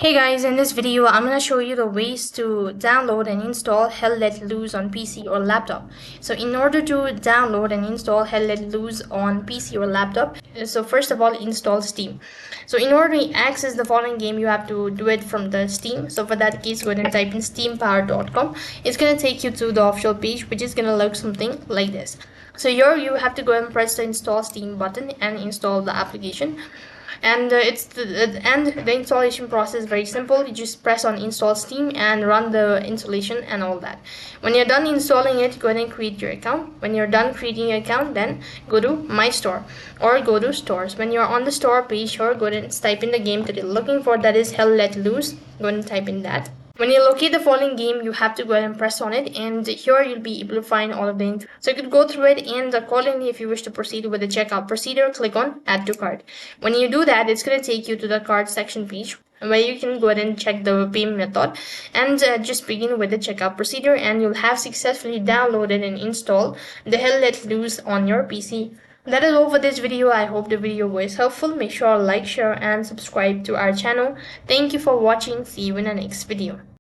Hey guys, in this video I'm going to show you the ways to download and install Hell Let Loose on PC or laptop. So in order to download and install Hell Let Loose on PC or laptop, so first of all install Steam. So in order to access the following game you have to do it from the Steam. So for that case go ahead and type in steampower.com. It's going to take you to the official page, which is going to look something like this. So here you have to go and press the install Steam button and install the application. And the installation process is very simple. You just press on install Steam and run the installation and all that. When you're done installing it, go ahead and create your account. When you're done creating your account, then go to my store or go to stores. When you're on the store page, or go ahead and type in the game that you're looking for, that is Hell Let Loose. Go ahead and type in that. When you locate the following game, you have to go ahead and press on it, and here you'll be able to find all of the info. So you could go through it, and accordingly, if you wish to proceed with the checkout procedure, click on Add to Cart. When you do that, it's going to take you to the cart section page, where you can go ahead and check the payment method and just begin with the checkout procedure, and you'll have successfully downloaded and installed the Hell Let Loose on your PC. That is all for this video. I hope the video was helpful. Make sure to like, share and subscribe to our channel. Thank you for watching. See you in the next video.